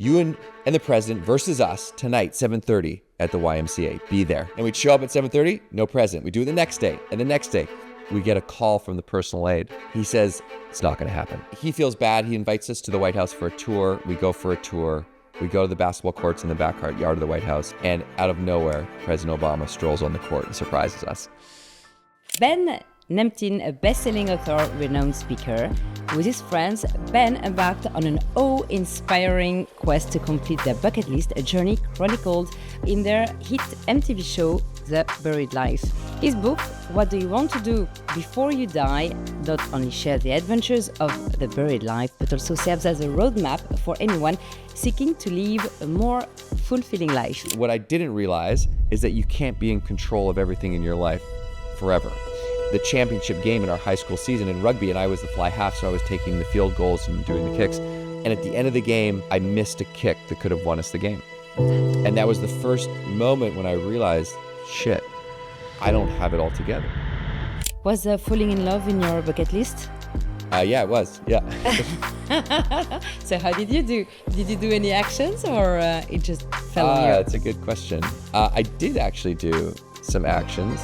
You and the president versus us tonight, 7:30 at the YMCA. Be there. And we'd show up at 7:30, no present. We do it the next day, and the next day. We get a call from the personal aide. He says, it's not going to happen. He feels bad. He invites us to the White House for a tour. We go for a tour. We go to the basketball courts in the backyard of the White House. And out of nowhere, President Obama strolls on the court and surprises us. Ben Nemtin, a best-selling author, renowned speaker. With his friends, Ben embarked on an awe-inspiring quest to complete their bucket list, a journey chronicled in their hit MTV show, The Buried Life. His book, What Do You Want to Do Before You Die, not only shares the adventures of the buried life, but also serves as a roadmap for anyone seeking to live a more fulfilling life. What I didn't realize is that you can't be in control of everything in your life forever. The championship game in our high school season in rugby, and I was the fly half, so I was taking the field goals and doing the kicks. And at the end of the game, I missed a kick that could have won us the game. And that was the first moment when I realized, shit, I don't have it all together. Was falling in love in your bucket list? Yeah, it was. Yeah. So how did you do? Did you do any actions, or it just fell on you? That's a good question. I did actually do some actions.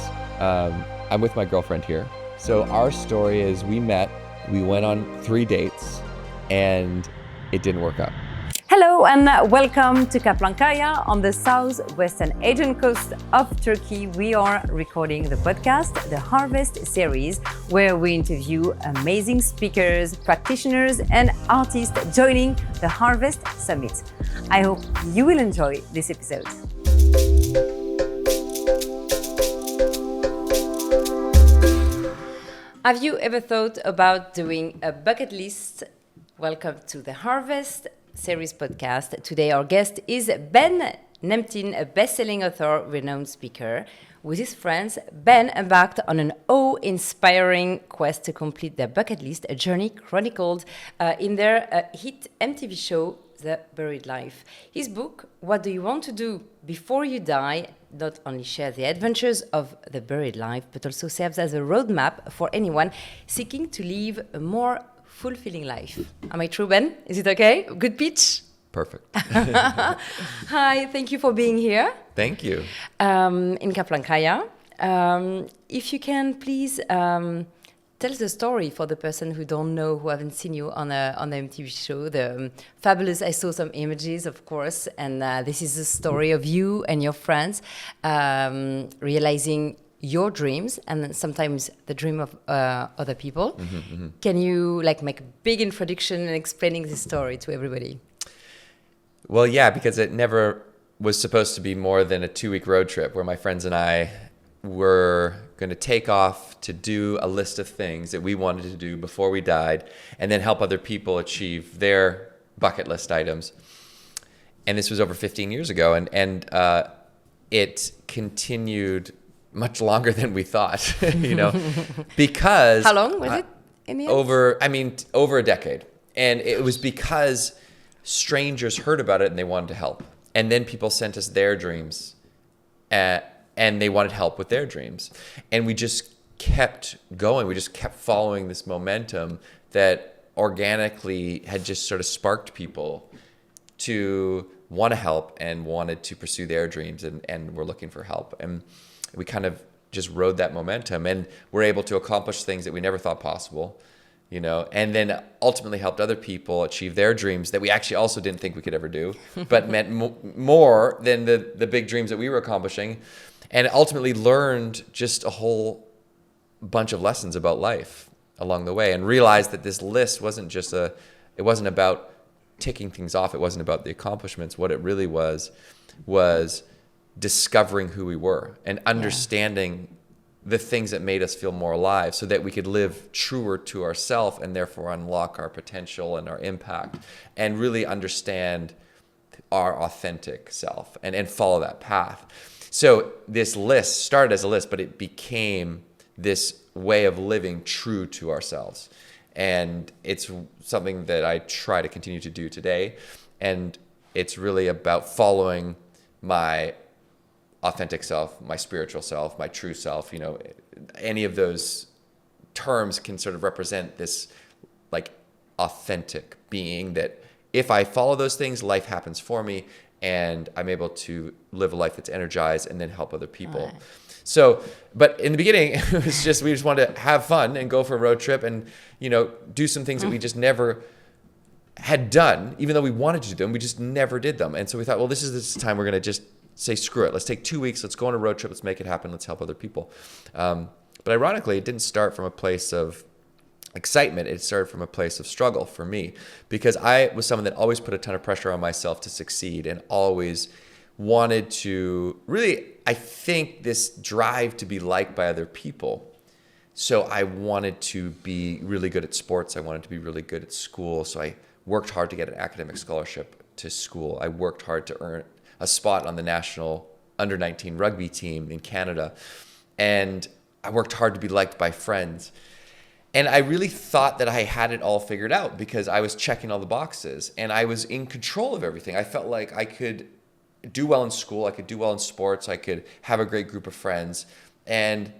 I'm with my girlfriend here. So our story is we met, we went on 3 dates, and it didn't work out. Hello and welcome to Kaplankaya on the southwestern Aegean coast of Turkey. We are recording the podcast, the Harvest series, where we interview amazing speakers, practitioners, and artists joining the Harvest Summit. I hope you will enjoy this episode. Have you ever thought about doing a bucket list? Welcome to the Harvest series podcast. Today our guest is Ben Nemtin, a best-selling author, renowned speaker. With his friends, Ben embarked on an awe-inspiring quest to complete their bucket list, a journey chronicled in their hit MTV show, The Buried Life. His book, What Do You Want to Do Before You Die, not only shares the adventures of the buried life, but also serves as a roadmap for anyone seeking to live a more fulfilling life. Am I true, Ben? Is it okay? Good pitch? Perfect. Hi, thank you for being here. Thank you. In Kaplankaya. If you can please tell the story for the person who don't know, who haven't seen you on the MTV show. The fabulous, I saw some images, of course, and this is a story of you and your friends realizing your dreams and sometimes the dream of other people. Mm-hmm, mm-hmm. Can you make a big introduction and explaining this story to everybody? Well, yeah, because it never was supposed to be more than a 2-week road trip where my friends and I were going to take off to do a list of things that we wanted to do before we died and then help other people achieve their bucket list items. And this was over 15 years ago, and it continued much longer than we thought, because... How long was it in the end? Over a decade. And it was because strangers heard about it and they wanted to help. And then people sent us their dreams and they wanted help with their dreams. And we just kept going. We just kept following this momentum that organically had just sort of sparked people to want to help and wanted to pursue their dreams and were looking for help. And we kind of just rode that momentum and were able to accomplish things that we never thought possible, and then ultimately helped other people achieve their dreams that we actually also didn't think we could ever do, but meant more than the big dreams that we were accomplishing, and ultimately learned just a whole bunch of lessons about life along the way, and realized that this list it wasn't about ticking things off. It wasn't about the accomplishments. What it really was discovering who we were and understanding the things that made us feel more alive so that we could live truer to ourselves and therefore unlock our potential and our impact and really understand our authentic self and follow that path. So this list started as a list, but it became this way of living true to ourselves. And it's something that I try to continue to do today. And it's really about following my authentic self, my spiritual self, my true self. Any of those terms can sort of represent this authentic being that if I follow those things, life happens for me, and I'm able to live a life that's energized and then help other people. Right. So, but in the beginning, it was just, we just wanted to have fun and go for a road trip and, do some things that we just never had done, even though we wanted to do them, we just never did them. And so we thought, well, this is this time we're going to just say, screw it. Let's take 2 weeks. Let's go on a road trip. Let's make it happen. Let's help other people. But ironically, it didn't start from a place of excitement. It started from a place of struggle for me, because I was someone that always put a ton of pressure on myself to succeed and always wanted to really, I think, this drive to be liked by other people. So I wanted to be really good at sports. I wanted to be really good at school. So I worked hard to get an academic scholarship to school. I worked hard to earn a spot on the national under-19 rugby team in Canada. And I worked hard to be liked by friends. And I really thought that I had it all figured out because I was checking all the boxes and I was in control of everything. I felt like I could do well in school. I could do well in sports. I could have a great group of friends. And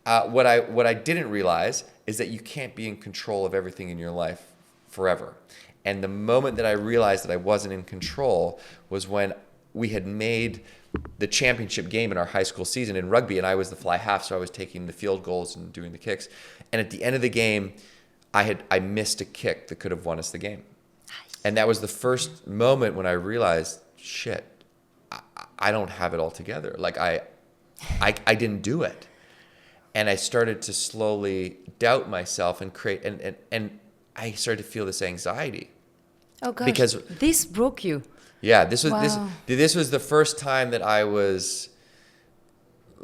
what I didn't realize is that you can't be in control of everything in your life forever. And the moment that I realized that I wasn't in control was when we had made the championship game in our high school season in rugby, and I was the fly half, so I was taking the field goals and doing the kicks. And at the end of the game, I missed a kick that could have won us the game. And that was the first moment when I realized, shit, I don't have it all together. Like I didn't do it. And I started to slowly doubt myself and create, and I started to feel this anxiety. Oh gosh, because this broke you. Yeah, this was Wow. this was the first time that I was,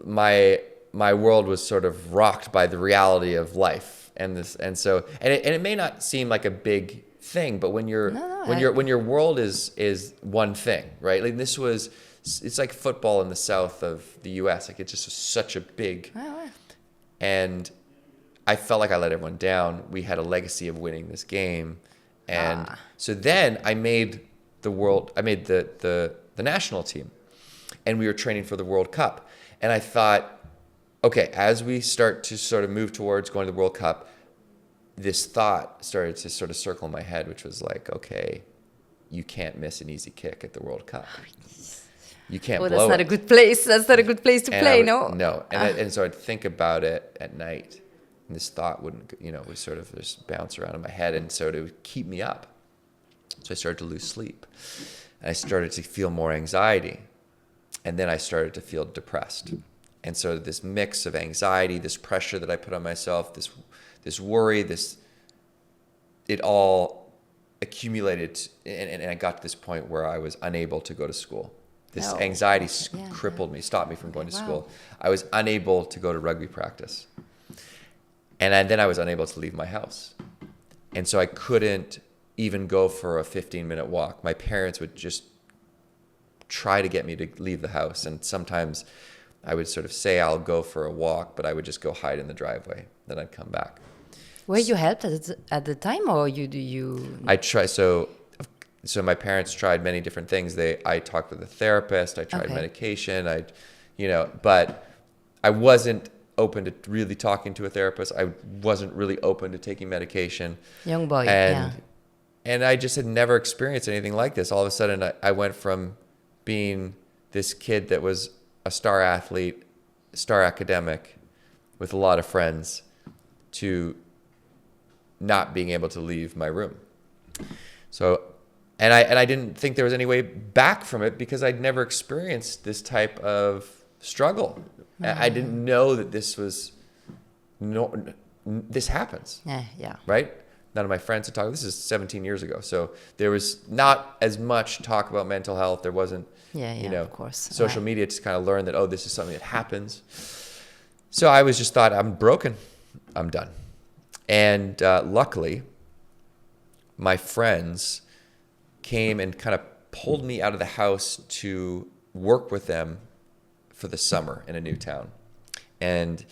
my world was sort of rocked by the reality of life, and it may not seem like a big thing, but when your world is one thing, right? Like it's like football in the south of the U.S. Like it's just such a big, and I felt like I let everyone down. We had a legacy of winning this game, and so then I made the national team, and we were training for the World Cup. And I thought, okay, as we start to sort of move towards going to the World Cup, this thought started to sort of circle in my head, which was like, okay, you can't miss an easy kick at the World Cup. You can't blow it. That's not a good place. That's not a good place to play, no? No. And so I'd think about it at night, and this thought would sort of just bounce around in my head, and so it would keep me up. So I started to lose sleep. And I started to feel more anxiety. And then I started to feel depressed. And so this mix of anxiety, this pressure that I put on myself, this worry, it all accumulated. And I got to this point where I was unable to go to school. This anxiety crippled me, stopped me from going to school. I was unable to go to rugby practice. And then I was unable to leave my house. And so I couldn't even go for a 15-minute walk. My parents would just try to get me to leave the house. And sometimes I would sort of say I'll go for a walk, but I would just go hide in the driveway. Then I'd come back. Were you helped at the time, or you? I try. So my parents tried many different things. I talked with a therapist. I tried medication. But I wasn't open to really talking to a therapist. I wasn't really open to taking medication. Young boy, And I just had never experienced anything like this. All of a sudden, I went from being this kid that was a star athlete, star academic, with a lot of friends, to not being able to leave my room. So, and I didn't think there was any way back from it because I'd never experienced this type of struggle. I didn't know that this happens. Yeah. Right? None of my friends had talked. This is 17 years ago. So there was not as much talk about mental health. There wasn't, of course. Social media to kind of learn that, this is something that happens. So I was just thought, I'm broken. I'm done. And luckily, my friends came and kind of pulled me out of the house to work with them for the summer in a new town. And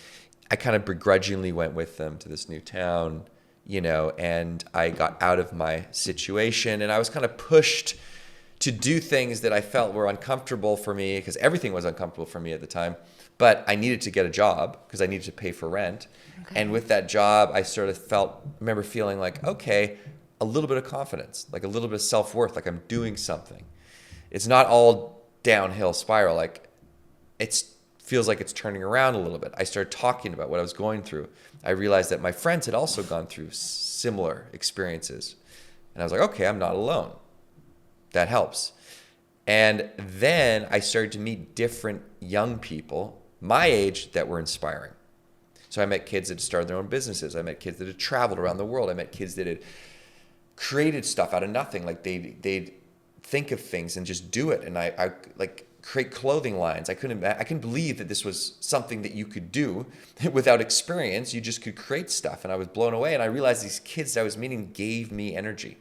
I kind of begrudgingly went with them to this new town, and I got out of my situation, and I was kind of pushed to do things that I felt were uncomfortable for me, because everything was uncomfortable for me at the time. But I needed to get a job because I needed to pay for rent. Okay. And with that job, I sort of remember feeling like, okay, a little bit of confidence, like a little bit of self-worth, like I'm doing something. It's not all downhill spiral. Like it feels like it's turning around a little bit. I started talking about what I was going through. I realized that my friends had also gone through similar experiences. And I was like, okay, I'm not alone. That helps. And then I started to meet different young people my age that were inspiring. So I met kids that had started their own businesses. I met kids that had traveled around the world. I met kids that had created stuff out of nothing. Like they'd think of things and just do it. And I like create clothing lines. I couldn't believe that this was something that you could do without experience. You just could create stuff. And I was blown away. And I realized these kids I was meeting gave me energy.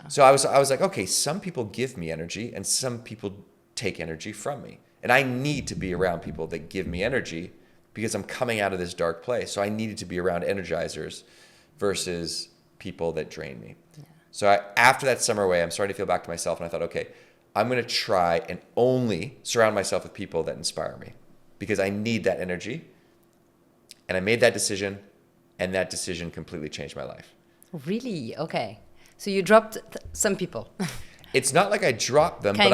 So I was like, okay, some people give me energy and some people take energy from me. And I need to be around people that give me energy because I'm coming out of this dark place. So I needed to be around energizers versus people that drain me. Yeah. So after that summer away, I'm starting to feel back to myself. And I thought, okay, I'm going to try and only surround myself with people that inspire me because I need that energy. And I made that decision, and that decision completely changed my life. Really? Okay. So you dropped some people. It's not like I dropped them, but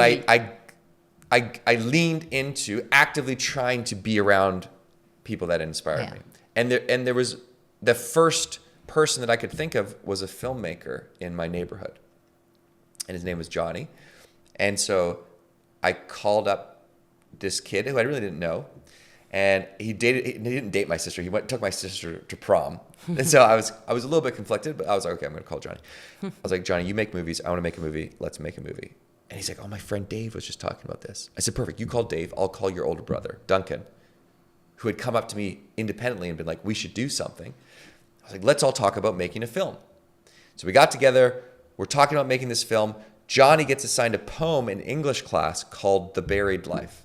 I leaned into actively trying to be around people that inspired me. And there was the first person that I could think of was a filmmaker in my neighborhood. And his name was Johnny. And so I called up this kid who I really didn't know. And he didn't date my sister. He took my sister to prom. And so I was a little bit conflicted, but I was like, okay, I'm going to call Johnny. I was like, Johnny, you make movies. I want to make a movie. Let's make a movie. And he's like, oh, my friend Dave was just talking about this. I said, perfect. You call Dave. I'll call your older brother, Duncan, who had come up to me independently and been like, we should do something. I was like, let's all talk about making a film. So we got together. We're talking about making this film. Johnny gets assigned a poem in English class called The Buried Life.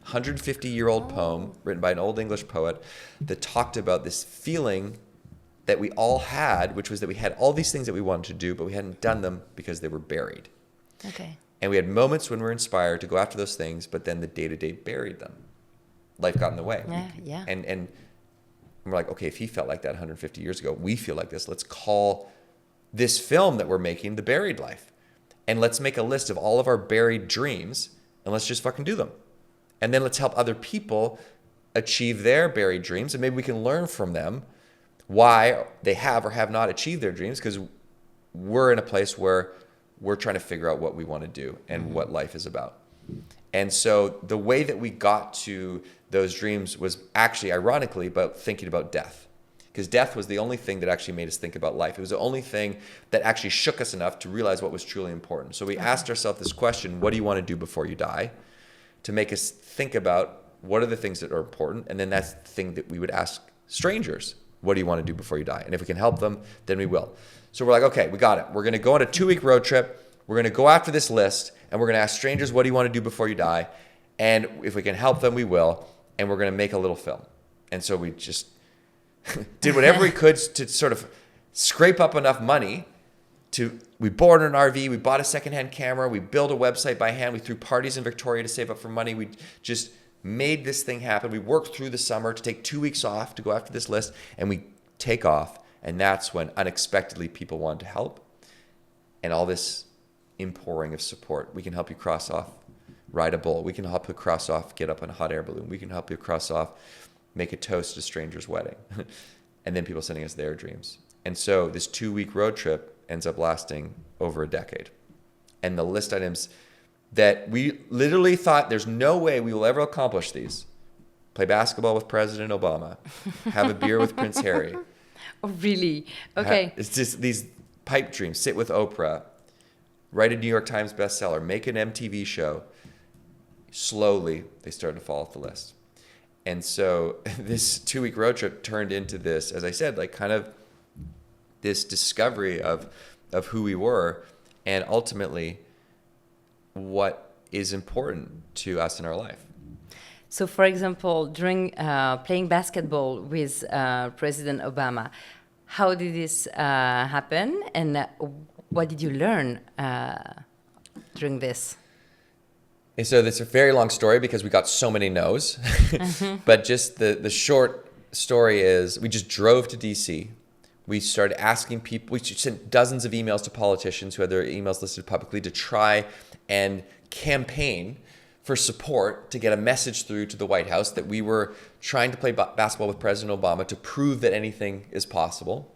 150-year-old poem written by an old English poet that talked about this feeling that we all had, which was that we had all these things that we wanted to do, but we hadn't done them because they were buried. Okay. And we had moments when we were inspired to go after those things, but then the day-to-day buried them. Life got in the way. Yeah. And we're like, okay, if he felt like that 150 years ago, we feel like this. Let's call this film that we're making The Buried Life. And let's make a list of all of our buried dreams, and let's just fucking do them. And then let's help other people achieve their buried dreams. And maybe we can learn from them why they have or have not achieved their dreams, because we're in a place where we're trying to figure out what we want to do and what life is about. And so the way that we got to those dreams was actually, ironically, about thinking about death. Because death was the only thing that actually made us think about life. It was the only thing that actually shook us enough to realize what was truly important. So we asked ourselves this question, what do you want to do before you die? To make us think about what are the things that are important. And then that's the thing that we would ask strangers. What do you want to do before you die? And if we can help them, then we will. So we're like, okay, we got it. We're going to go on a 2-week road trip. We're going to go after this list. And we're going to ask strangers, what do you want to do before you die? And if we can help them, we will. And we're going to make a little film. And so we just did whatever we could to sort of scrape up enough money we boarded an RV, we bought a secondhand camera, we built a website by hand, we threw parties in Victoria to save up for money. We just made this thing happen. We worked through the summer to take 2 weeks off to go after this list, and we take off. And that's when unexpectedly people wanted to help. And all this impouring of support. We can help you cross off, ride a bull. We can help you cross off, get up on a hot air balloon. We can help you cross off, make a toast at a stranger's wedding. And then people sending us their dreams. And so this 2-week road trip ends up lasting over a decade. And the list items that we literally thought there's no way we will ever accomplish these. Play basketball with President Obama. Have a beer with Prince Harry. Oh, really? Okay. It's just these pipe dreams. Sit with Oprah. Write a New York Times bestseller. Make an MTV show. Slowly, they started to fall off the list. And so this 2-week road trip turned into this, as I said, like kind of this discovery of who we were and ultimately what is important to us in our life. So, for example, during playing basketball with President Obama, how did this happen, and what did you learn during this? And so it's a very long story because we got so many no's. But just the short story is we just drove to DC. we started asking people, we sent dozens of emails to politicians who had their emails listed publicly to try and campaign for support to get a message through to the White House that we were trying to play basketball with President Obama to prove that anything is possible.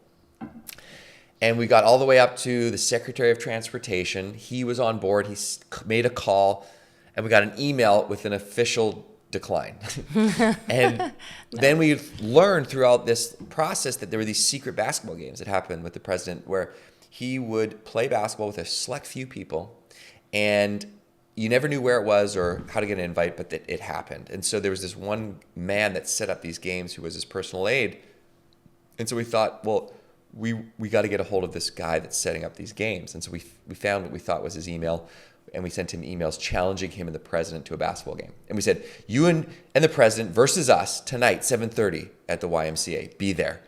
And we got all the way up to the Secretary of Transportation. He was on board. He made a call, and we got an email with an official decline. And then we learned throughout this process that there were these secret basketball games that happened with the president where he would play basketball with a select few people, and you never knew where it was or how to get an invite, but that it happened. And so there was this one man that set up these games who was his personal aide. And so we thought, well, we got to get a hold of this guy that's setting up these games. And so we found what we thought was his email, and we sent him emails challenging him and the president to a basketball game. And we said, you and the president versus us tonight, 7:30 at the YMCA. Be there.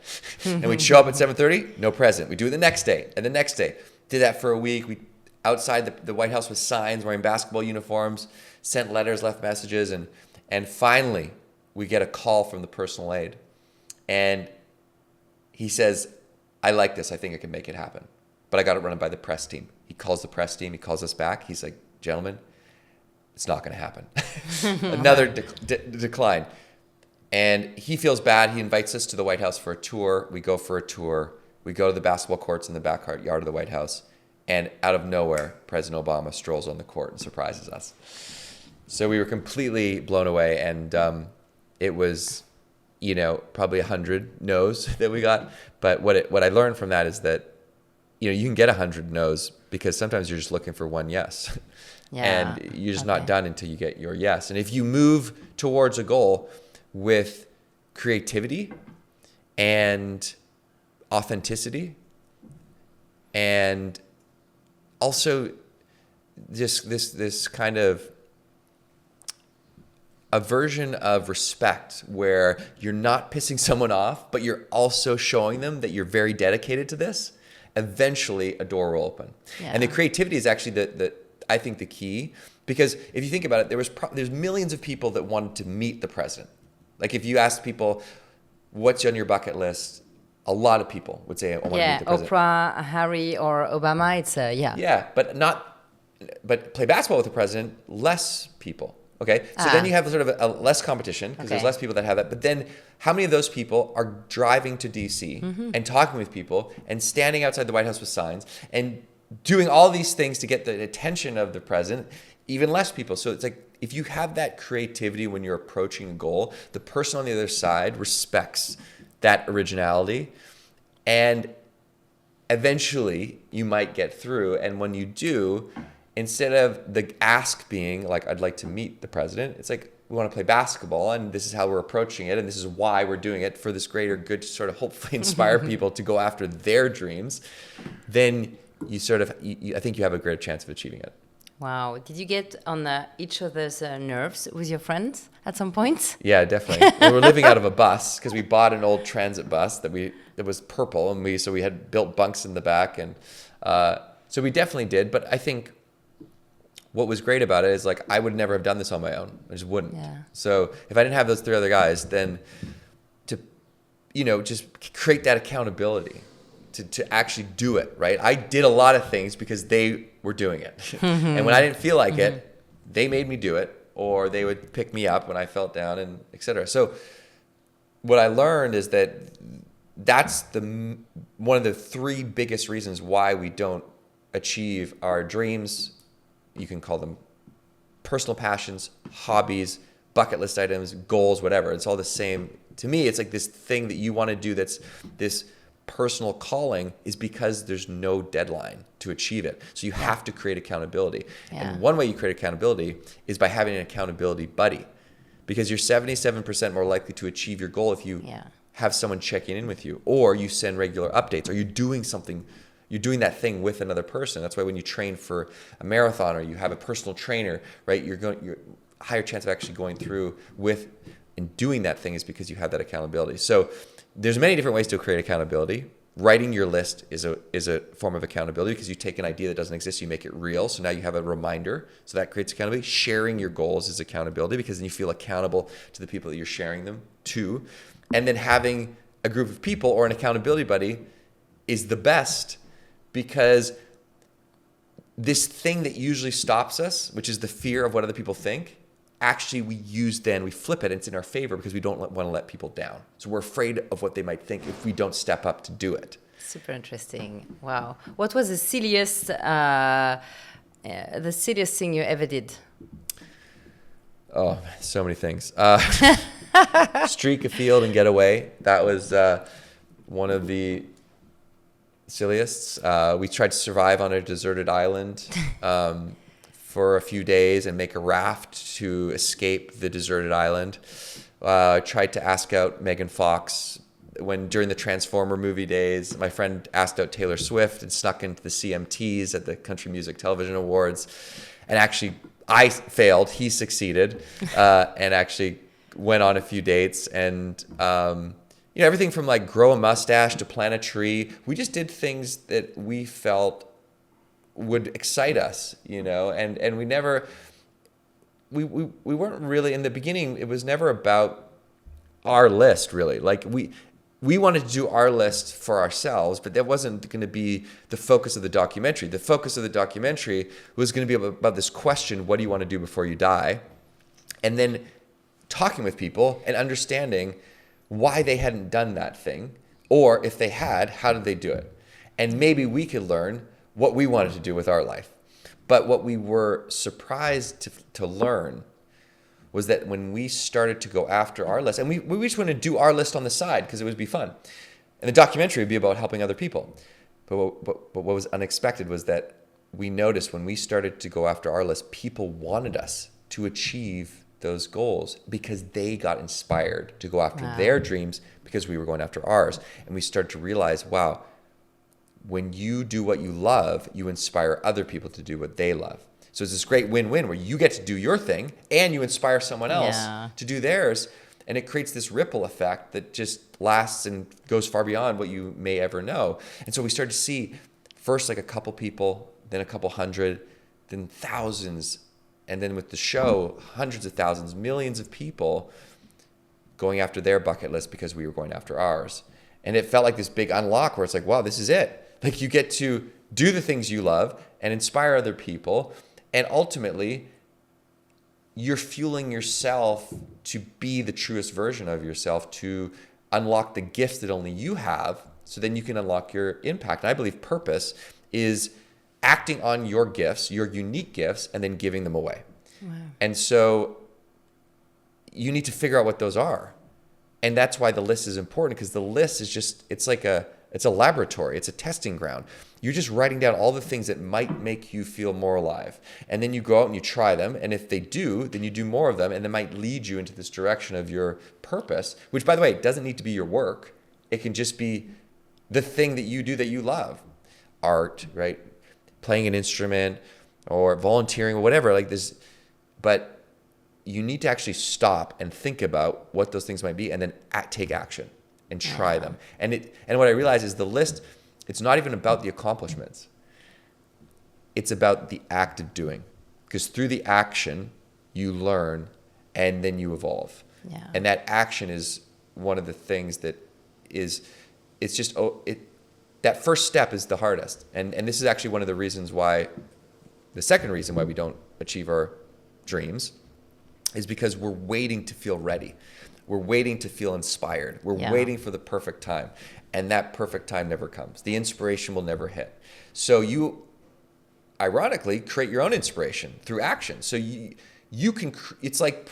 And we'd show up at 7:30, no president. We'd do it the next day and the next day. Did that for a week. We outside the White House with signs, wearing basketball uniforms, sent letters, left messages, and finally we get a call from the personal aide. And he says, I like this. I think I can make it happen. But I got to run it by the press team. He calls the press team. He calls us back. He's like, gentlemen, it's not going to happen. Another decline. And he feels bad. He invites us to the White House for a tour. We go for a tour. We go to the basketball courts in the backyard of the White House. And out of nowhere, President Obama strolls on the court and surprises us. So we were completely blown away. And it was, probably 100 no's that we got. But what I learned from that is that, you can get 100 no's because sometimes you're just looking for one yes. Yeah, and you're just not done until you get your yes. And if you move towards a goal with creativity and authenticity and also just this kind of a version of respect where you're not pissing someone off, but you're also showing them that you're very dedicated to this, eventually a door will open. Yeah. And the creativity is actually I think the key, because if you think about it, there's millions of people that wanted to meet the president. Like if you ask people, what's on your bucket list? A lot of people would say, I want to meet the president. Oprah, Harry, or Obama, it's Yeah, but play basketball with the president, less people. Okay, so then you have sort of a less competition because there's less people that have that. But then how many of those people are driving to DC and talking with people and standing outside the White House with signs and doing all these things to get the attention of the president? Even less people. So it's like if you have that creativity when you're approaching a goal, the person on the other side respects that originality, and eventually you might get through. And when you do, instead of the ask being like, I'd like to meet the president, it's like, we want to play basketball and this is how we're approaching it and this is why we're doing it for this greater good to sort of hopefully inspire people to go after their dreams. Then you sort of, I think you have a greater chance of achieving it. Wow. Did you get on each other's nerves with your friends at some point? Yeah, definitely. We were living out of a bus because we bought an old transit bus that was purple, and we had built bunks in the back, and so we definitely did. But I think what was great about it is like I would never have done this on my own. I just wouldn't. Yeah. So if I didn't have those three other guys, then to just create that accountability. To actually do it, right? I did a lot of things because they were doing it. And when I didn't feel like it, they made me do it, or they would pick me up when I felt down, and et cetera. So what I learned is that's one of the three biggest reasons why we don't achieve our dreams. You can call them personal passions, hobbies, bucket list items, goals, whatever. It's all the same. To me, it's like this thing that you want to do that's this personal calling is because there's no deadline to achieve it. So you have to create accountability. Yeah. And one way you create accountability is by having an accountability buddy, because you're 77% more likely to achieve your goal if you have someone checking in with you, or you send regular updates, or you're doing that thing with another person. That's why when you train for a marathon or you have a personal trainer, right, you're higher chance of actually going through with and doing that thing is because you have that accountability. So there's many different ways to create accountability. Writing your list is a form of accountability because you take an idea that doesn't exist, you make it real. So now you have a reminder. So that creates accountability. Sharing your goals is accountability because then you feel accountable to the people that you're sharing them to. And then having a group of people or an accountability buddy is the best, because this thing that usually stops us, which is the fear of what other people think, actually we flip it and it's in our favor, because we don't want to let people down. So we're afraid of what they might think if we don't step up to do it. Super interesting. Wow. What was the silliest thing you ever did? Oh, so many things. Streak a field and get away. That was one of the silliest. We tried to survive on a deserted island for a few days and make a raft to escape the deserted island. Tried to ask out Megan Fox during the Transformer movie days. My friend asked out Taylor Swift and snuck into the CMTs at the Country Music Television Awards. And actually, I failed. He succeeded, and actually went on a few dates. And everything from like grow a mustache to plant a tree. We just did things that we felt would excite us, and we weren't really, in the beginning, it was never about our list, really. Like we wanted to do our list for ourselves, but that wasn't going to be the focus of the documentary. The focus of the documentary was going to be about this question: what do you want to do before you die? And then talking with people and understanding why they hadn't done that thing, or if they had, how did they do it? And maybe we could learn what we wanted to do with our life. But what we were surprised to learn was that when we started to go after our list, and we just want to do our list on the side because it would be fun. And the documentary would be about helping other people. But what was unexpected was that we noticed when we started to go after our list, people wanted us to achieve those goals because they got inspired to go after their dreams because we were going after ours. And we started to realize, wow, when you do what you love, you inspire other people to do what they love. So it's this great win-win where you get to do your thing and you inspire someone else to do theirs. And it creates this ripple effect that just lasts and goes far beyond what you may ever know. And so we started to see first like a couple people, then a couple hundred, then thousands. And then with the show, hundreds of thousands, millions of people going after their bucket list because we were going after ours. And it felt like this big unlock where it's like, wow, this is it. Like you get to do the things you love and inspire other people. And ultimately, you're fueling yourself to be the truest version of yourself, to unlock the gifts that only you have, so then you can unlock your impact. And I believe purpose is acting on your gifts, your unique gifts, and then giving them away. Wow. And so you need to figure out what those are. And that's why the list is important, because the list is just, it's a laboratory. It's a testing ground. You're just writing down all the things that might make you feel more alive. And then you go out and you try them. And if they do, then you do more of them. And they might lead you into this direction of your purpose, which, by the way, doesn't need to be your work. It can just be the thing that you do that you love. Art, right? Playing an instrument or volunteering or whatever like this. But you need to actually stop and think about what those things might be and then take action and try them. And what I realize is the list, it's not even about the accomplishments. It's about the act of doing. Because through the action, you learn and then you evolve. Yeah. And that action is one of the things that is, it's just, that first step is the hardest. And this is actually one of the reasons why, the second reason why we don't achieve our dreams is because we're waiting to feel ready. We're waiting to feel inspired. We're waiting for the perfect time. And that perfect time never comes. The inspiration will never hit. So you, ironically, create your own inspiration through action. So you can, it's like,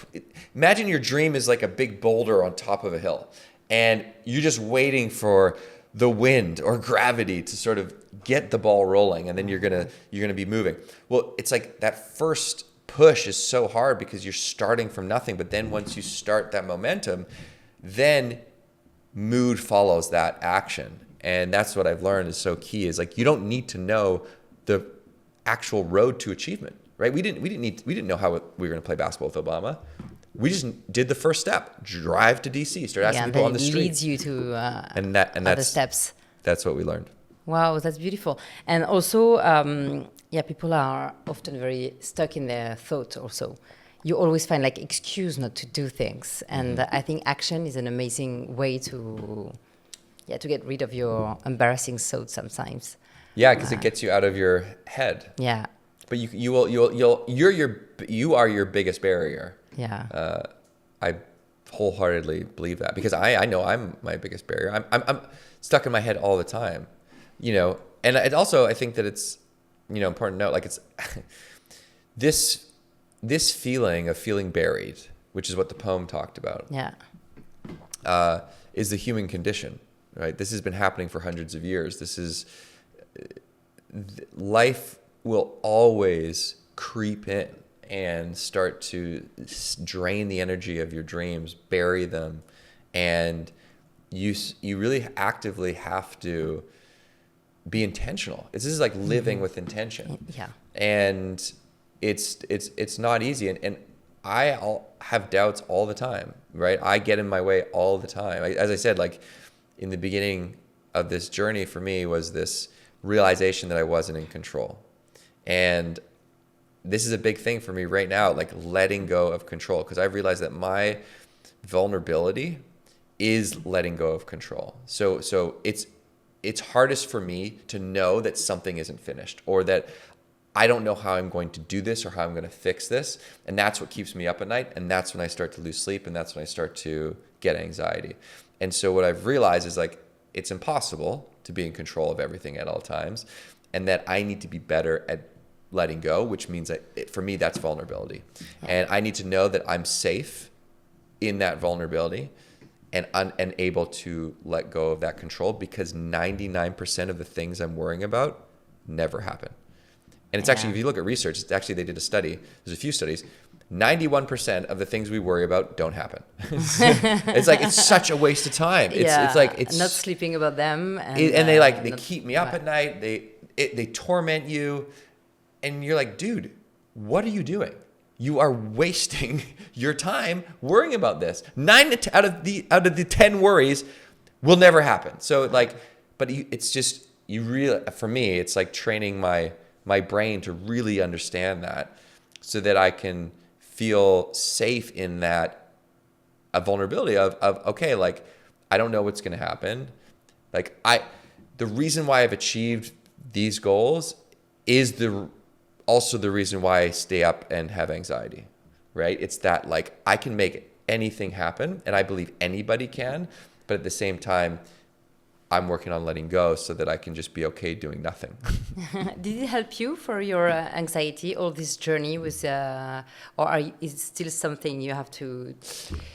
imagine your dream is like a big boulder on top of a hill. And you're just waiting for the wind or gravity to sort of get the ball rolling. And then you're gonna be moving. Well, it's like that first push is so hard because you're starting from nothing. But then once you start that momentum, then mood follows that action. And that's what I've learned is so key, is like you don't need to know the actual road to achievement, right? We didn't know how we were going to play basketball with Obama. We just did the first step, drive to DC, start asking people on the street. Leads you to other steps. That's what we learned. Wow, that's beautiful. And also, people are often very stuck in their thoughts also. You always find like excuse not to do things. And I think action is an amazing way to Yeah, to get rid of your embarrassing thoughts sometimes. Yeah, because it gets you out of your head. Yeah. But you are your biggest barrier. Yeah. I wholeheartedly believe that, because I know I'm my biggest barrier. I'm stuck in my head all the time, and it also, I think that it's, important to note, like, it's this feeling of feeling buried, which is what the poem talked about. Yeah. Is the human condition, right? This has been happening for hundreds of years. Life will always creep in and start to drain the energy of your dreams, bury them, and you really actively have to be intentional. This is like living with intention. Yeah. And it's not easy, and I have doubts all the time, right? I get in my way all the time. As I said, like, in the beginning of this journey for me was this realization that I wasn't in control. And this is a big thing for me right now, like letting go of control, because I've realized that my vulnerability is letting go of control. So it's hardest for me to know that something isn't finished, or that I don't know how I'm going to do this or how I'm going to fix this. And that's what keeps me up at night. And that's when I start to lose sleep. And that's when I start to get anxiety. And so what I've realized is, like, it's impossible to be in control of everything at all times. And that I need to be better at letting go, which means that for me, that's vulnerability. And I need to know that I'm safe in that vulnerability and able to let go of that control, because 99% of the things I'm worrying about never happen. And it's actually, if you look at research, it's actually, they did a study, there's a few studies, 91% of the things we worry about don't happen. It's like, it's such a waste of time. It's like, it's not sleeping about them. And they keep me up at night. They torment you. And you're like, dude, what are you doing? You are wasting your time worrying about this. 9 out of the 10 worries will never happen. So, like, but it's just, for me, it's like training my brain to really understand that, so that I can feel safe in that vulnerability of okay, like, I don't know what's going to happen. Like, the reason why I've achieved these goals is also the reason why I stay up and have anxiety, right? It's that, like, I can make anything happen, and I believe anybody can, but at the same time, I'm working on letting go so that I can just be okay doing nothing. Did it help you for your anxiety, all this journey with, or is it still something you have to?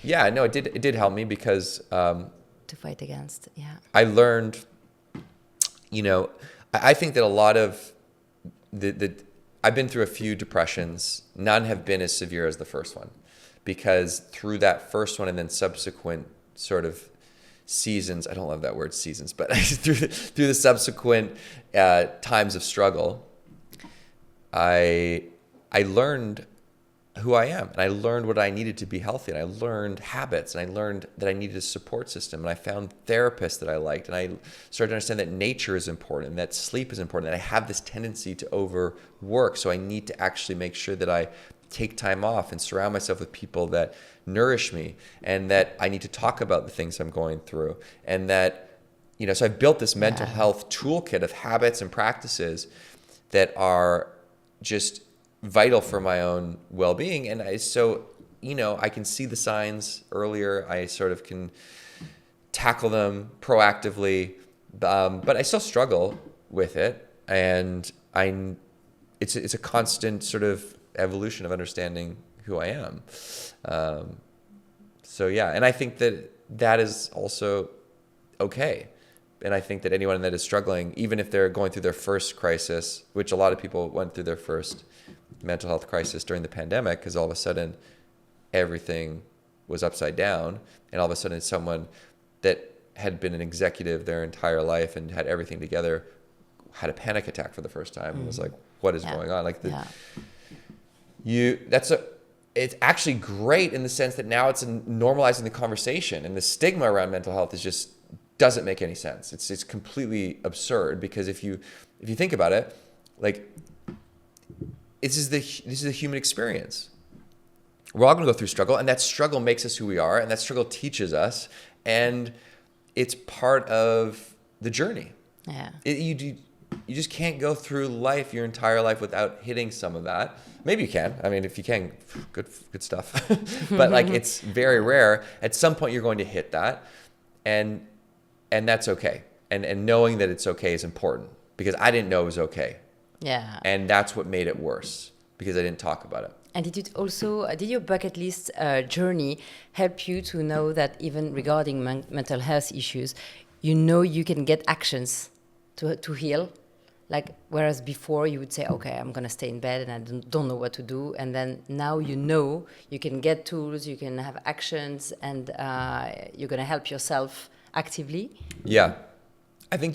Yeah, no, it did help me, because to fight against, yeah. I learned, I think that a lot of I've been through a few depressions. None have been as severe as the first one, because through that first one and then subsequent sort of seasons, I don't love that word seasons, but through the subsequent times of struggle, I learned who I am, and I learned what I needed to be healthy, and I learned habits, and I learned that I needed a support system, and I found therapists that I liked, and I started to understand that nature is important, and that sleep is important, and I have this tendency to overwork, so I need to actually make sure that I take time off and surround myself with people that nourish me, and that I need to talk about the things I'm going through, and that, so I've built this mental health toolkit of habits and practices that are just vital for my own well-being. And I can see the signs earlier. I sort of can tackle them proactively, but I still struggle with it. And it's a constant sort of evolution of understanding who I am. And I think that is also okay. And I think that anyone that is struggling, even if they're going through their first crisis, which a lot of people went through their first mental health crisis during the pandemic, because all of a sudden everything was upside down, and all of a sudden someone that had been an executive their entire life and had everything together had a panic attack for the first time and was like, what is going on? Like, it's actually great in the sense that now it's normalizing the conversation, and the stigma around mental health doesn't make any sense. It's completely absurd, because if you think about it, like, this is the human experience. We're all going to go through struggle, and that struggle makes us who we are, and that struggle teaches us. And it's part of the journey. Yeah. You just can't go through life, your entire life, without hitting some of that. Maybe you can. I mean, if you can, good stuff. But like, it's very rare. At some point, you're going to hit that, and that's okay. And knowing that it's okay is important, because I didn't know it was okay. Yeah. And that's what made it worse, because I didn't talk about it. And did your bucket list journey help you to know that even regarding mental health issues, you can get actions to heal? Like, whereas before you would say, okay, I'm going to stay in bed and I don't know what to do. And then now you can get tools, you can have actions, and you're going to help yourself actively. Yeah. I think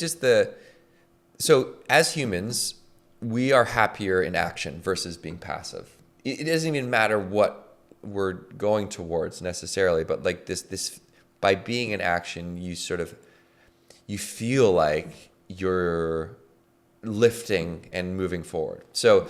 so as humans, we are happier in action versus being passive. It doesn't even matter what we're going towards necessarily, but like this by being in action, you feel like you're lifting and moving forward. So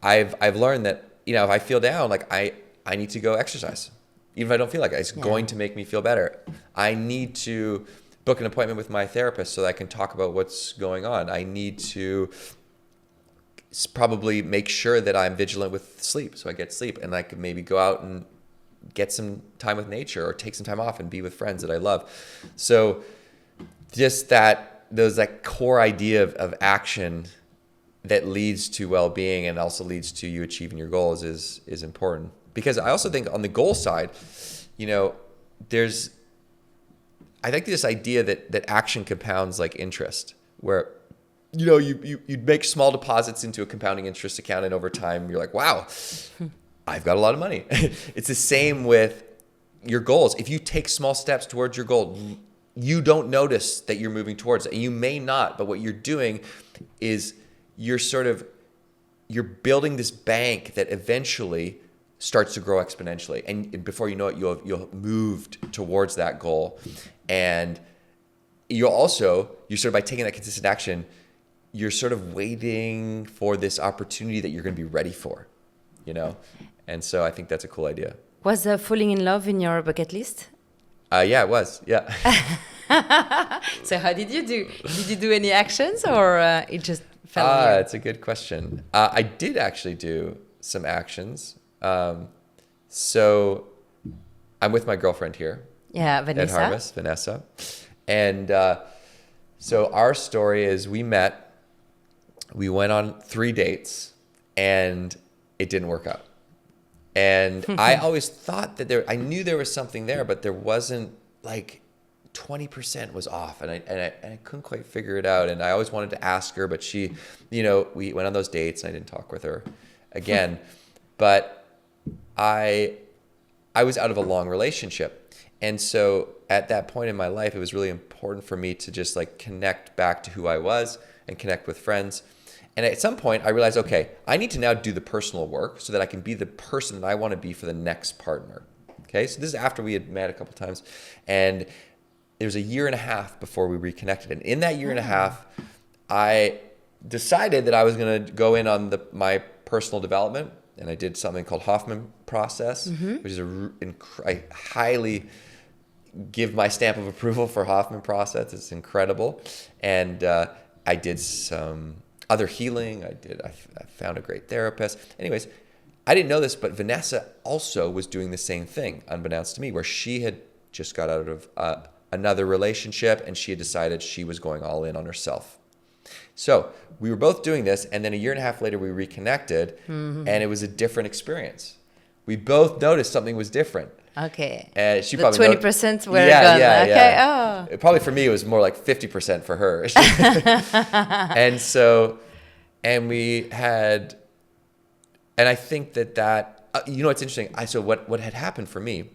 I've learned that, if I feel down, like I need to go exercise. Even if I don't feel like it, it's going to make me feel better. I need to book an appointment with my therapist so that I can talk about what's going on. I need to probably make sure that I'm vigilant with sleep, so I get sleep, and I can maybe go out and get some time with nature, or take some time off and be with friends that I love. So just that core idea of action that leads to well-being and also leads to you achieving your goals is important. Because I also think on the goal side, I think this idea that action compounds like interest, where you'd make small deposits into a compounding interest account, and over time you're like, wow, I've got a lot of money. It's the same with your goals. If you take small steps towards your goal, you don't notice that you're moving towards it. And you may not, but what you're doing is you're building this bank that eventually starts to grow exponentially. And before you know it, you'll have moved towards that goal. And you're sort of, by taking that consistent action, you're sort of waiting for this opportunity that you're going to be ready for, And so I think that's a cool idea. Was falling in love in your bucket list? Yeah, it was. Yeah. So how did you do? Did you do any actions, or it just fell in you? It's a good question. I did actually do some actions. So I'm with my girlfriend here. Yeah, Vanessa. At Harvest, Vanessa. And so our story is, we went on 3 dates, and it didn't work out. And I always thought that I knew there was something there, but there wasn't, like 20% was off, and I couldn't quite figure it out. And I always wanted to ask her, but she, we went on those dates and I didn't talk with her again. But I was out of a long relationship. And so at that point in my life, it was really important for me to just like connect back to who I was and connect with friends. And at some point I realized, okay, I need to now do the personal work so that I can be the person that I want to be for the next partner. Okay, so this is after we had met a couple times, and it was a year and a half before we reconnected. And in that year and a half, I decided that I was going to go in on my personal development, and I did something called Hoffman process, which is I highly give my stamp of approval for Hoffman process. It's incredible. And I did some other healing. I found a great therapist. Anyways, I didn't know this, but Vanessa also was doing the same thing, unbeknownst to me, where she had just got out of another relationship, and she had decided she was going all in on herself. So we were both doing this, and then a year and a half later we reconnected, and it was a different experience. We both noticed something was different. Okay. She the probably 20% were gone. Yeah, okay. Yeah. Oh. Probably for me, it was more like 50% for her. And we had, and I think that it's interesting. So what had happened for me,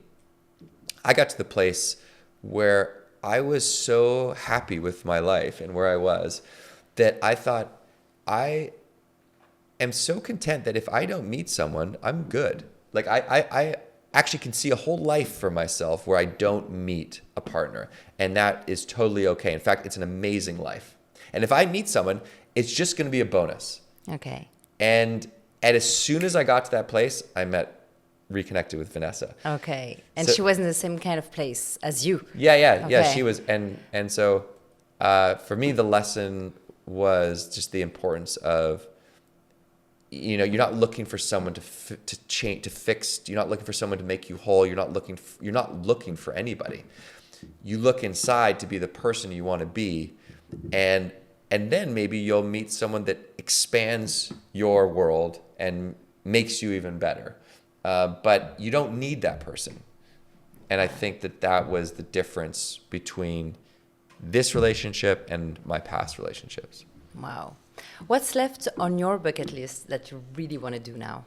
I got to the place where I was so happy with my life and where I was, that I thought, I am so content that if I don't meet someone, I'm good. Like I actually can see a whole life for myself where I don't meet a partner, and that is totally okay. In fact, it's an amazing life. And if I meet someone, it's just going to be a bonus. Okay. And as soon as I got to that place, I met reconnected with Vanessa. Okay. And So- she was in the same kind of place as you. Yeah. Okay. She was, and so for me, the lesson was just the importance of, you're not looking for someone to change, to fix. You're not looking for someone to make you whole. You're not looking for anybody. You look inside to be the person you want to be, and then maybe you'll meet someone that expands your world and makes you even better. But you don't need that person. And I think that was the difference between this relationship and my past relationships. Wow. What's left on your bucket list that you really want to do now?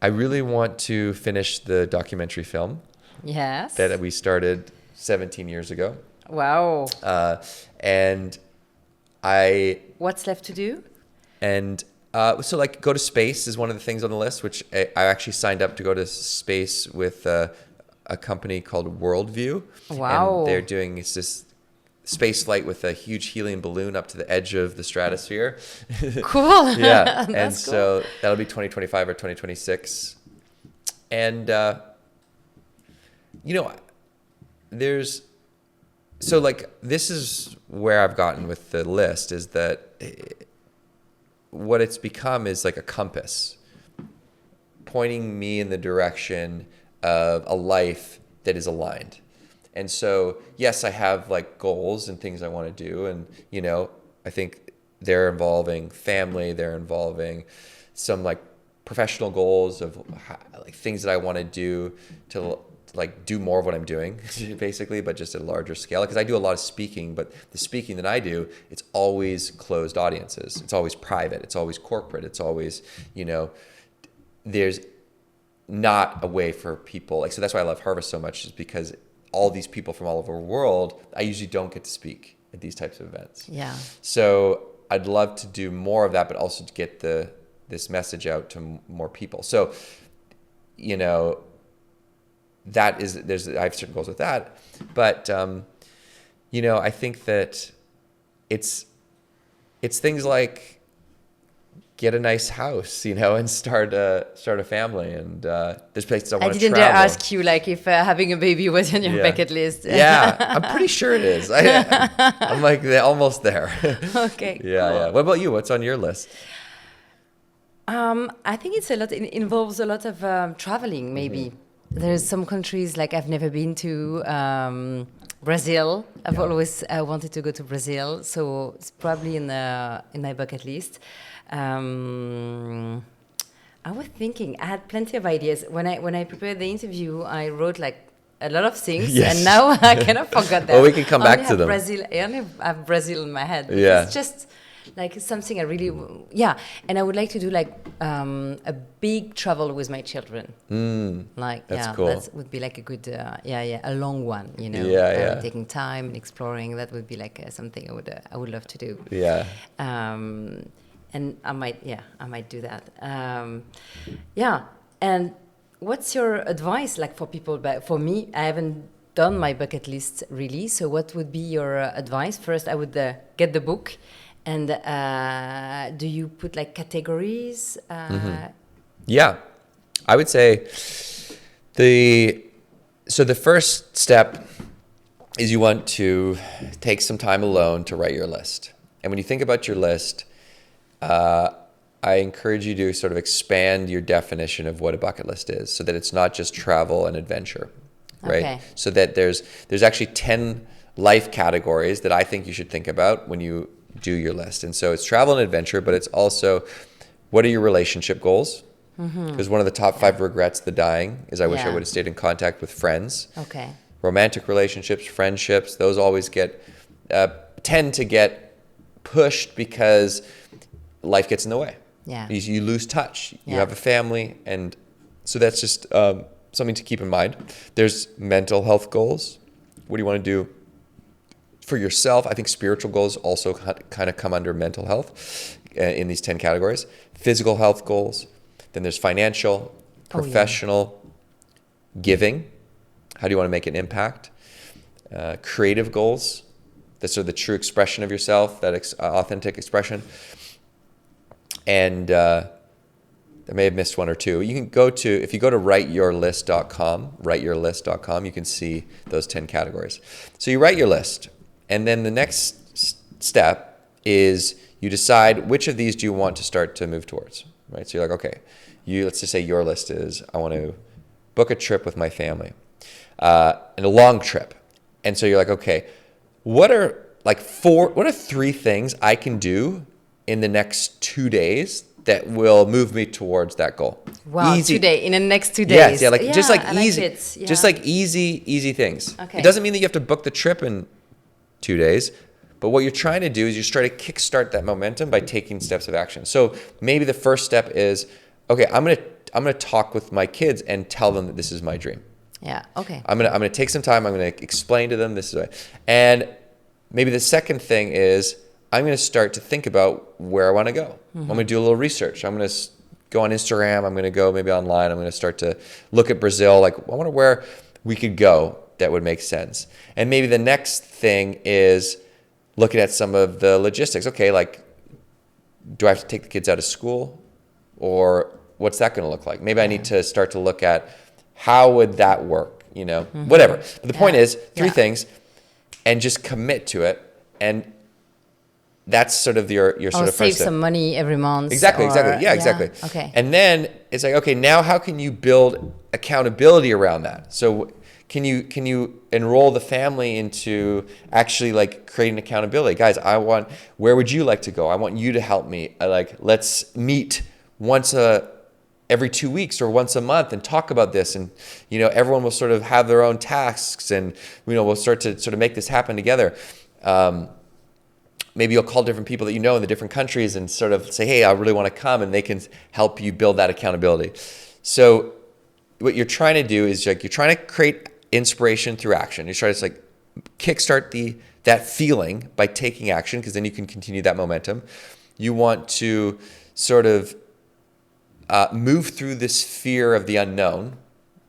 I really want to finish the documentary film Yes. that we started 17 years ago. Wow. And What's left to do? So like go to space is one of the things on the list, which I actually signed up to go to space with a company called Worldview. Wow. And they're doing this space flight with a huge helium balloon up to the edge of the stratosphere. Cool. Yeah. That's And cool. so that'll be 2025 or 2026. And, this is where I've gotten with the list, is that what it's become is like a compass pointing me in the direction of a life that is aligned. And so, yes, I have like goals and things I want to do. And, I think they're involving family, they're involving some like professional goals of like things that I want to do to like do more of what I'm doing basically, but just at a larger scale. Because I do a lot of speaking, but the speaking that I do, it's always closed audiences. It's always private. It's always corporate. It's always, there's not a way for people. Like, so that's why I love Harvest so much, is because all these people from all over the world, I usually don't get to speak at these types of events. Yeah. So I'd love to do more of that, but also to get this message out to more people. So, I have certain goals with that, but I think that it's things like get a nice house, and start a family, and there's places I want to travel. I didn't dare ask you like if having a baby was on your bucket list. Yeah, I'm pretty sure it is. I'm like almost there. Okay. Yeah, cool. yeah. What about you? What's on your list? I think it involves a lot of traveling, maybe. Mm-hmm. There's some countries like I've never been to. Brazil. I've always wanted to go to Brazil, so it's probably in my bucket list. I was thinking, I had plenty of ideas. When I prepared the interview, I wrote like a lot of things, Yes. and now I kind of forgot them. Well, we can come back to them. I only have Brazil in my head. Yeah. It's just like something I really, and I would like to do like a big travel with my children. Like, That's cool. that would be like a good, a long one, Yeah. taking time and exploring. That would be like something I would love to do. Yeah. And I might do that. And what's your advice like for people? But for me, I haven't done my bucket list really. So what would be your advice? First, I would get the book. And do you put like categories? Yeah, I would say the first step is you want to take some time alone to write your list. And when you think about your list, I encourage you to sort of expand your definition of what a bucket list is, so that it's not just travel and adventure, right? Okay. So that there's actually 10 life categories that I think you should think about when you do your list. And so it's travel and adventure, but it's also, what are your relationship goals? Because one of the top 5 regrets the dying is I wish I would have stayed in contact with friends. Okay. Romantic relationships, friendships, those always tend to get pushed because life gets in the way. Yeah. You lose touch. You Yeah. have a family, and so that's just something to keep in mind. There's mental health goals. What do you want to do for yourself? I think spiritual goals also kind of come under mental health in these 10 categories. Physical health goals. Then there's financial, professional, giving. How do you want to make an impact? Creative goals. That's sort of the true expression of yourself, that authentic expression. And I may have missed one or two. You can go to, if you go to writeyourlist.com, you can see those 10 categories. So you write your list, and then the next step is you decide which of these do you want to start to move towards, right? So you're like, okay, let's just say your list is, I want to book a trip with my family, and a long trip. And so you're like, okay, what are 3 things I can do in the next 2 days that will move me towards that goal? Wow, easy. in the next 2 days. Yes, yeah, just like I easy, like it. Yeah. just like easy things. Okay. It doesn't mean that you have to book the trip in 2 days, but what you're trying to do is you're trying to kickstart that momentum by taking steps of action. So maybe the first step is, okay, I'm gonna talk with my kids and tell them that this is my dream. Yeah. Okay. I'm gonna take some time. I'm gonna explain to them this is, and maybe the second thing is I'm going to start to think about where I want to go. I'm going to do a little research. I'm going to go on Instagram. I'm going to go maybe online. I'm going to start to look at Brazil. Like, I wonder where we could go that would make sense. And maybe the next thing is looking at some of the logistics. Okay, like, do I have to take the kids out of school? Or what's that going to look like? Maybe I need to start to look at how would that work, whatever. But the point is, 3 things, and just commit to it. And that's sort of your sort of save first step. some money every month. Exactly. Yeah, exactly. Okay. And then it's like, okay, now how can you build accountability around that? So can you enroll the family into actually like creating accountability? Guys, where would you like to go? I want you to help me. Let's meet every 2 weeks or once a month and talk about this. And, everyone will sort of have their own tasks, and, we'll start to sort of make this happen together. Maybe you'll call different people that you know in the different countries and sort of say, hey, I really want to come, and they can help you build that accountability. So what you're trying to do is you're trying to create inspiration through action. You're trying to kickstart that feeling by taking action, because then you can continue that momentum. You want to sort of move through this fear of the unknown,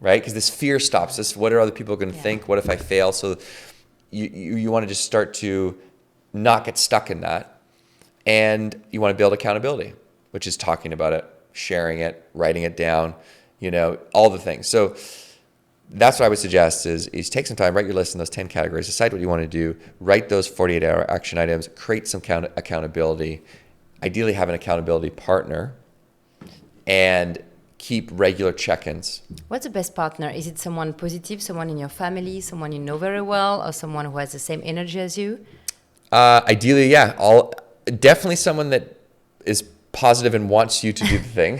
right? Because this fear stops us. What are other people going to think? What if I fail? So you want to just start to not get stuck in that. And you want to build accountability, which is talking about it, sharing it, writing it down, all the things. So that's what I would suggest is take some time, write your list in those 10 categories, decide what you want to do, write those 48-hour action items, create some accountability, ideally have an accountability partner, and keep regular check-ins. What's the best partner? Is it someone positive, someone in your family, someone you know very well, or someone who has the same energy as you? Ideally, yeah. Definitely someone that is positive and wants you to do the thing,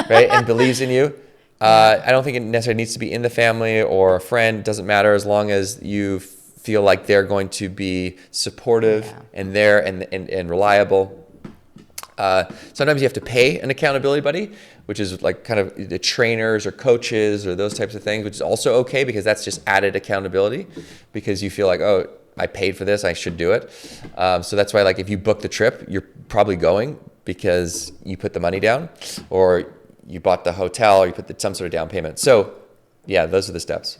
right? And believes in you. I don't think it necessarily needs to be in the family or a friend. It doesn't matter, as long as you feel like they're going to be supportive and there and reliable. Sometimes you have to pay an accountability buddy, which is like kind of the trainers or coaches or those types of things, which is also okay, because that's just added accountability, because you feel like, oh, I paid for this, I should do it. So that's why, like, if you book the trip, you're probably going because you put the money down, or you bought the hotel, or you put some sort of down payment. So yeah, those are the steps.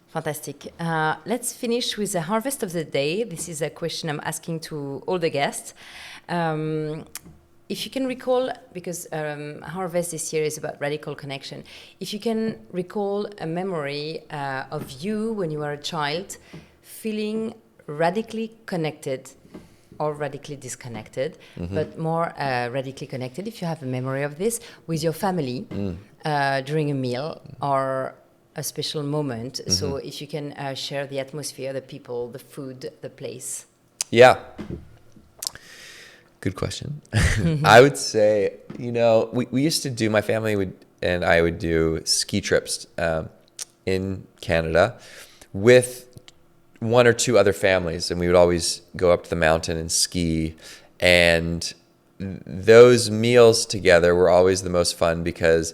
Fantastic. Let's finish with the harvest of the day. This is a question I'm asking to all the guests. If you can recall, because Harvest this year is about radical connection, if you can recall a memory of you when you were a child, feeling radically connected or radically disconnected, but more radically connected, if you have a memory of this, with your family during a meal or a special moment. So if you can share the atmosphere, the people, the food, the place. Yeah. Good question. I would say, we used to do, my family and I would do ski trips in Canada with 1 or 2 other families, and we would always go up to the mountain and ski. And those meals together were always the most fun, because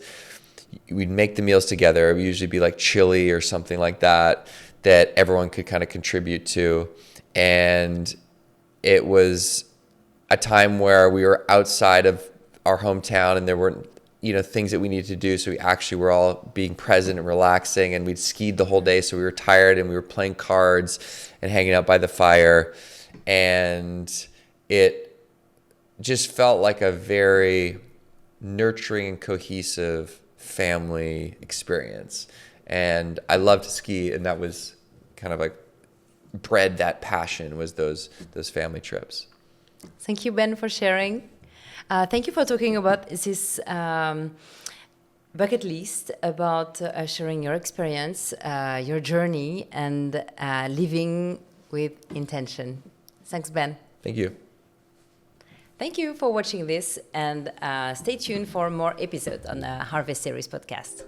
we'd make the meals together. It would usually be like chili or something like that everyone could kind of contribute to. And it was a time where we were outside of our hometown, and there weren't things that we needed to do. So we actually were all being present and relaxing, and we'd skied the whole day. So we were tired, and we were playing cards and hanging out by the fire. And it just felt like a very nurturing and cohesive family experience. And I love to ski, and that was kind of like bred that passion, was those family trips. Thank you, Ben, for sharing. Thank you for talking about this bucket list, about sharing your experience, your journey, and living with intention. Thanks, Ben. Thank you. Thank you for watching this, and stay tuned for more episodes on the Harvest Series podcast.